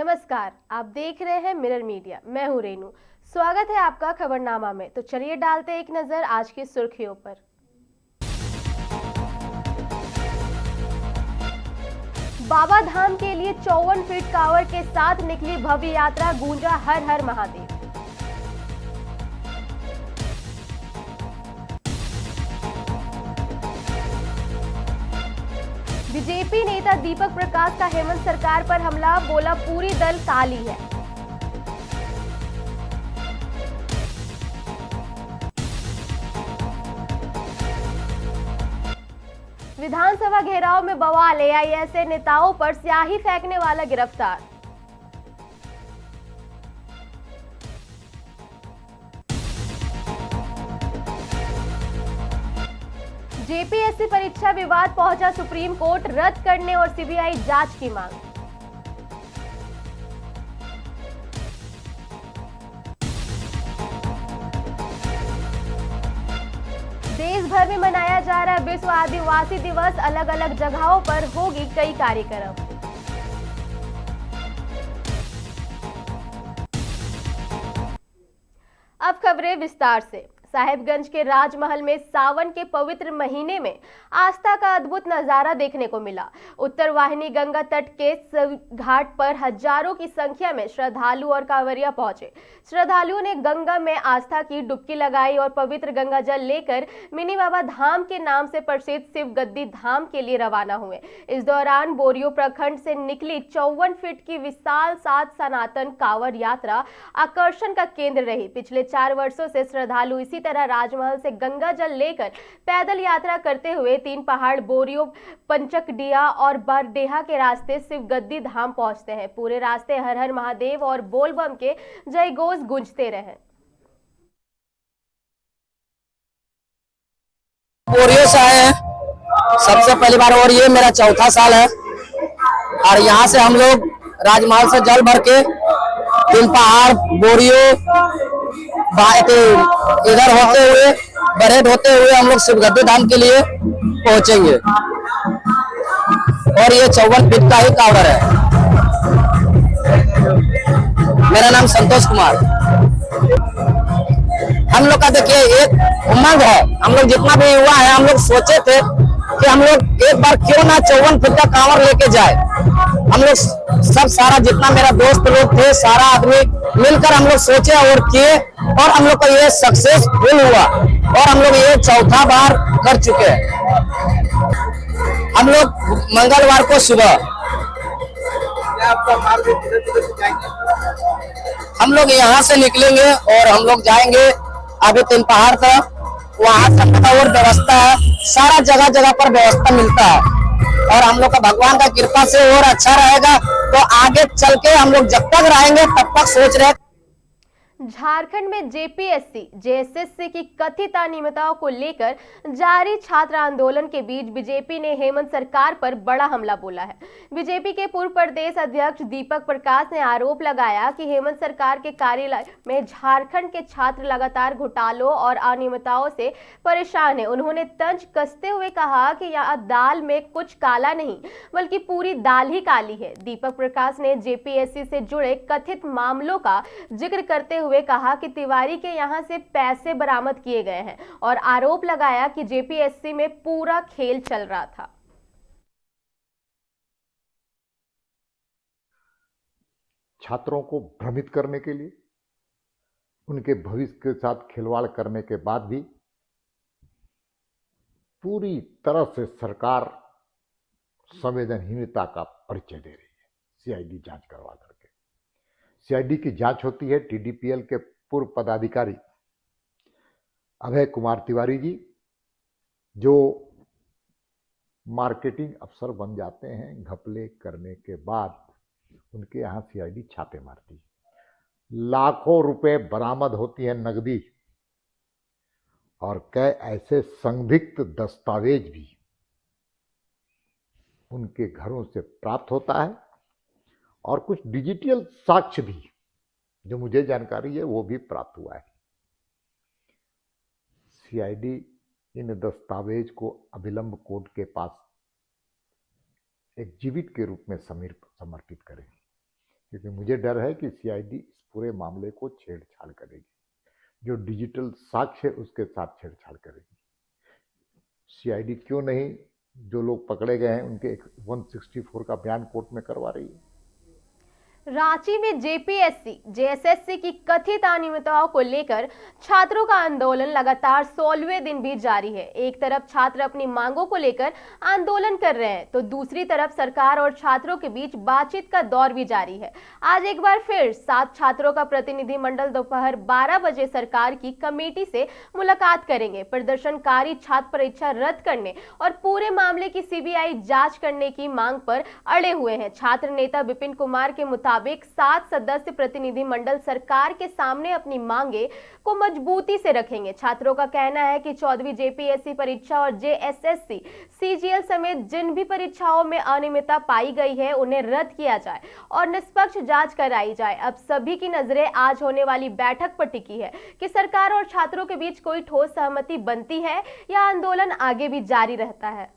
नमस्कार, आप देख रहे हैं मिरर मीडिया। मैं हूं रेनू। स्वागत है आपका खबरनामा में। तो चलिए डालते एक नजर आज की सुर्खियों पर। बाबा धाम के लिए 54 फीट कांवड़ के साथ निकली भव्य यात्रा, गूंजा हर हर महादेव। बीजेपी नेता दीपक प्रकाश का हेमंत सरकार पर हमला, बोला पूरी दल काली है। विधानसभा घेराव में बवाल, एआईएसए नेताओं पर स्याही फेंकने वाला गिरफ्तार। जेपीएससी परीक्षा विवाद पहुंचा सुप्रीम कोर्ट, रद्द करने और सीबीआई जांच की मांग। देश भर में मनाया जा रहा है विश्व आदिवासी दिवस, अलग अलग जगहों पर होगी कई कार्यक्रम। अब खबरें विस्तार से। साहिबगंज के राजमहल में सावन के पवित्र महीने में आस्था का अद्भुत नजारा देखने को मिला। उत्तर वाहिनी गंगा तट के घाट पर हजारों की संख्या में श्रद्धालु और कांवरिया पहुंचे। श्रद्धालुओं ने गंगा में आस्था की डुबकी लगाई और पवित्र गंगा जल लेकर मिनी बाबा धाम के नाम से प्रसिद्ध शिव गद्दी धाम के लिए रवाना हुए। इस दौरान बोरियो प्रखंड से निकली 54 फीट की विशाल सात सनातन कांवड़ यात्रा आकर्षण का केंद्र रही। पिछले 4 वर्षों से श्रद्धालु इसी तरह राजमहल से गंगा जल लेकर पैदल यात्रा करते हुए 3 पहाड़ बोरियो, पंचकडिया और बरडेहा के रास्ते शिव गद्दी धाम पहुंचते हैं। पूरे रास्ते हर हर महादेव और बोलबम के जयघोष गूंजते रहे। बोरियो से आए हैं सबसे पहली बार और ये मेरा चौथा साल है। और यहाँ से हम लोग राजमहल से जल भर के 3 पहाड़ बोरियो इधर होते हुए बरहेट होते हुए हम लोग शिवगद्दी धाम के लिए पहुंचेंगे। और ये 54 फीट का ही कांवड़ है। मेरा नाम संतोष कुमार। हम लोग का देखिए एक उमंग है। हम लोग जितना भी युवा है, हम लोग सोचे थे कि हम लोग एक बार क्यों ना 54 फीट का कांवड़ लेके जाए। हम लोग सब सारा जितना मेरा दोस्त लोग थे, सारा आदमी मिलकर हम लोग सोचे और किए और हम लोग का ये सक्सेसफुल हुआ और हम लोग ये चौथा बार कर चुके हैं। हम लोग मंगलवार को सुबह हम लोग यहाँ से निकलेंगे और हम लोग जाएंगे आगे 3 पहाड़ तक। वहाँ का और व्यवस्था है, सारा जगह जगह पर व्यवस्था मिलता है और हम लोग का भगवान का कृपा से और अच्छा रहेगा। तो आगे चल के हम लोग जब तक रहेंगे तब तक सोच रहे। झारखंड में जेपीएससी जेएसएससी की कथित अनियमितताओं को लेकर जारी छात्र आंदोलन के बीच बीजेपी ने हेमंत सरकार पर बड़ा हमला बोला है। बीजेपी के पूर्व प्रदेश अध्यक्ष दीपक प्रकाश ने आरोप लगाया कि हेमंत सरकार के कार्यालय में झारखंड के छात्र लगातार घोटालों और अनियमितताओं से परेशान है। उन्होंने तंज कसते हुए कहा कि यह दाल में कुछ काला नहीं बल्कि पूरी दाल ही काली है। दीपक प्रकाश ने जेपीएससी से जुड़े कथित मामलों का जिक्र करते हुए कहा कि तिवारी के यहां से पैसे बरामद किए गए हैं और आरोप लगाया कि जेपीएससी में पूरा खेल चल रहा था। छात्रों को भ्रमित करने के लिए, उनके भविष्य के साथ खिलवाड़ करने के बाद भी पूरी तरह से सरकार संवेदनहीनता का परिचय दे रही है। सीआईडी जांच करवा करके सीआईडी की जांच होती है। टीडीपीएल के पूर्व पदाधिकारी अभय कुमार तिवारी जी, जो मार्केटिंग अफसर बन जाते हैं, घपले करने के बाद उनके यहाँ सीआईडी छापे मारती है। लाखों रुपए बरामद होती है नकदी और कई ऐसे संदिग्ध दस्तावेज भी उनके घरों से प्राप्त होता है और कुछ डिजिटल साक्ष्य भी, जो मुझे जानकारी है, वो भी प्राप्त हुआ है। सीआईडी इन दस्तावेज को अभिलंब कोर्ट के पास एग्जिबिट के रूप में समर्पित करेगी। क्योंकि मुझे डर है कि सीआईडी इस पूरे मामले को छेड़छाड़ करेगी, जो डिजिटल साक्ष्य है उसके साथ छेड़छाड़ करेगी। सीआईडी क्यों नहीं जो लोग पकड़े गए हैं उनके 164 का बयान कोर्ट में करवा रही है। रांची में जेपीएससी जेएसएससी की कथित अनियमितताओं को लेकर छात्रों का आंदोलन लगातार 16वें दिन भी जारी है। एक तरफ छात्र अपनी मांगों को लेकर आंदोलन कर रहे हैं तो दूसरी तरफ सरकार और छात्रों के बीच बातचीत का दौर भी जारी है। आज एक बार फिर 7 छात्रों का प्रतिनिधि मंडल दोपहर 12 बजे सरकार की कमेटी से मुलाकात करेंगे। प्रदर्शनकारी छात्र परीक्षा रद्द करने और पूरे मामले की सीबीआई जांच करने की मांग पर अड़े हुए हैं। छात्र नेता विपिन कुमार के मुताबिक 7 सदस्य प्रतिनिधि मंडल सरकार के सामने अपनी मांगे को मजबूती से रखेंगे। छात्रों का कहना है कि 14वीं जेपीएससी परीक्षा और जेएसएससी सीजीएल समेत जिन भी परीक्षाओं में अनियमितता पाई गई है उन्हें रद्द किया जाए और निष्पक्ष जांच कराई जाए। अब सभी की नजरें आज होने वाली बैठक पर टिकी है कि सरकार और छात्रों के बीच कोई ठोस सहमति बनती है या आंदोलन आगे भी जारी रहता है।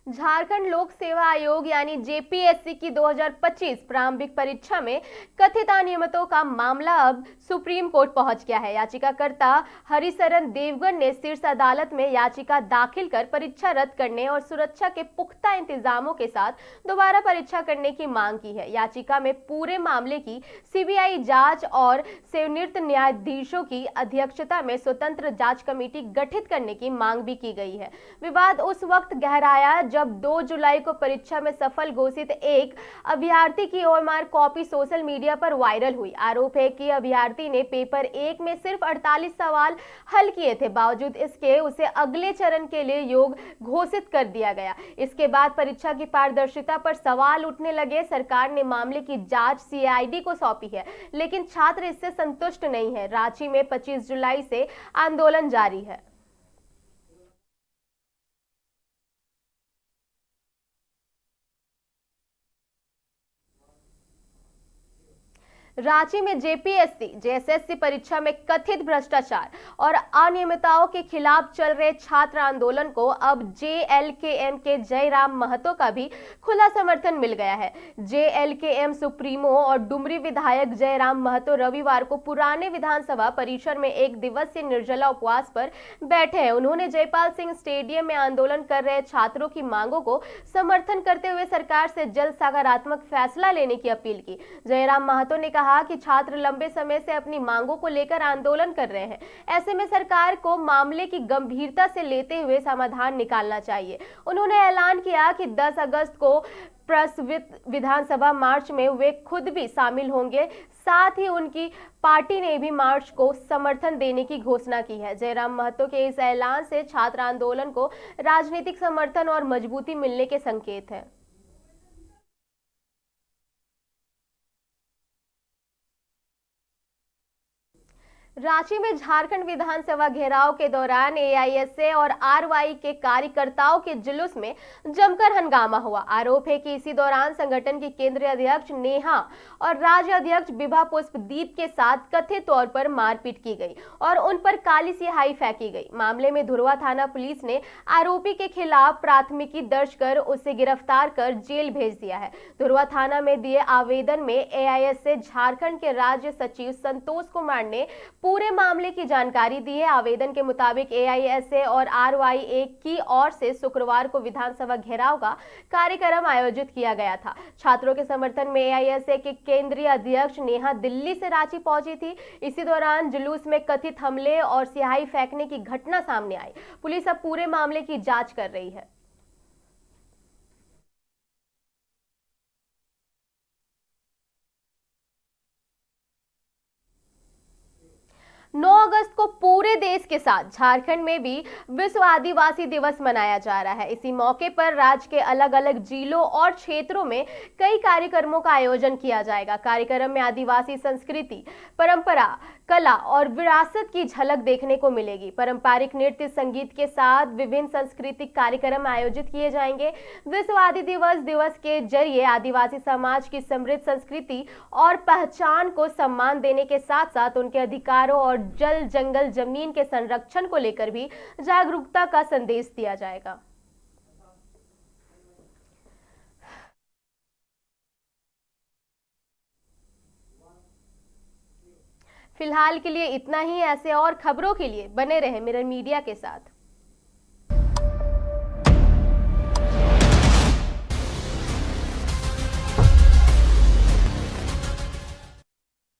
झारखंड लोक सेवा आयोग यानी जेपीएससी की 2025 प्रारंभिक परीक्षा में कथित अनियमितों का मामला अब सुप्रीम कोर्ट पहुंच गया है। याचिकाकर्ता हरिशरण देवगन ने शीर्ष अदालत में याचिका दाखिल कर परीक्षा रद्द करने और सुरक्षा के पुख्ता इंतजामों के साथ दोबारा परीक्षा करने की मांग की है। याचिका में पूरे मामले की सीबीआई जांच और सेवानिवृत्त न्यायाधीशों की अध्यक्षता में स्वतंत्र जांच कमेटी गठित करने की मांग भी की गई है। विवाद उस वक्त गहराया जब 2 जुलाई को परीक्षा में सफल घोषित एक अभ्यर्थी की ओएमआर कॉपी सोशल मीडिया पर वायरल हुई। आरोप है कि अभ्यर्थी ने पेपर 1 में सिर्फ 48 सवाल हल किए थे, बावजूद इसके उसे अगले चरण के लिए योग्य घोषित कर दिया गया। इसके बाद परीक्षा की पारदर्शिता पर सवाल उठने लगे। सरकार ने मामले की जांच सीआईडी को सौंपी है, लेकिन छात्र इससे संतुष्ट नहीं है। रांची में 25 जुलाई से आंदोलन जारी है। रांची में जेपीएससी जेएसएससी परीक्षा में कथित भ्रष्टाचार और अनियमितताओं के खिलाफ चल रहे छात्र आंदोलन को अब जेएलकेएम के जयराम महतो का भी खुला समर्थन मिल गया है। जेएलकेएम सुप्रीमो और डुमरी विधायक जयराम महतो रविवार को पुराने विधानसभा परिसर में 1 दिवसीय निर्जला उपवास पर बैठे हैं। उन्होंने जयपाल सिंह स्टेडियम में आंदोलन कर रहे छात्रों की मांगों को समर्थन करते हुए सरकार से जल्द सकारात्मक फैसला लेने की अपील की। जयराम महतो ने कहा कि छात्र लंबे समय से अपनी मांगों को लेकर आंदोलन कर रहे हैं। ऐसे में सरकार को मामले की गंभीरता से लेते हुए समाधान निकालना चाहिए। उन्होंने ऐलान किया कि 10 अगस्त को प्रस्तावित विधानसभा मार्च में वे खुद भी शामिल होंगे। साथ ही उनकी पार्टी ने भी मार्च को समर्थन देने की घोषणा की है। जयराम महतो के इस ऐलान से छात्र आंदोलन को राजनीतिक समर्थन और मजबूती मिलने के संकेत है। रांची में झारखंड विधानसभा घेराव के दौरान एआईएसए और आरवाई के कार्यकर्ताओं के जुलूस में जमकर हंगामा हुआ। आरोप है कि इसी दौरान संगठन की केंद्रीय अध्यक्ष नेहा और राज्य अध्यक्ष विभा पुष्पदीप के साथ कथित तौर पर मारपीट की गई और उन पर काली स्याही फेंकी गई। मामले में धुरवा थाना पुलिस ने आरोपी के खिलाफ प्राथमिकी दर्ज कर उसे गिरफ्तार कर जेल भेज दिया है। धुरवा थाना में दिए आवेदन में एआईएसए झारखंड के राज्य सचिव संतोष कुमार ने पूरे मामले की जानकारी दी है। आवेदन के मुताबिक एआईएसए और आरवाई की ओर से शुक्रवार को विधानसभा घेराव का कार्यक्रम आयोजित किया गया था। छात्रों के समर्थन में एआईएसए के केंद्रीय अध्यक्ष नेहा दिल्ली से रांची पहुंची थी। इसी दौरान जुलूस में कथित हमले और स्याही फेंकने की घटना सामने आई। पुलिस अब पूरे मामले की जांच कर रही है। 9 अगस्त को पूरे देश के साथ झारखंड में भी विश्व आदिवासी दिवस मनाया जा रहा है। इसी मौके पर राज्य के अलग अलग जिलों और क्षेत्रों में कई कार्यक्रमों का आयोजन किया जाएगा। कार्यक्रम में आदिवासी संस्कृति, परंपरा, कला और विरासत की झलक देखने को मिलेगी। पारंपरिक नृत्य, संगीत के साथ विभिन्न सांस्कृतिक कार्यक्रम आयोजित किए जाएंगे। विश्व आदि दिवस के जरिए आदिवासी समाज की समृद्ध संस्कृति और पहचान को सम्मान देने के साथ साथ उनके अधिकारों और जल, जंगल, जमीन के संरक्षण को लेकर भी जागरूकता का संदेश दिया जाएगा। फिलहाल के लिए इतना ही। ऐसे और खबरों के लिए बने रहे मिरर मीडिया के साथ।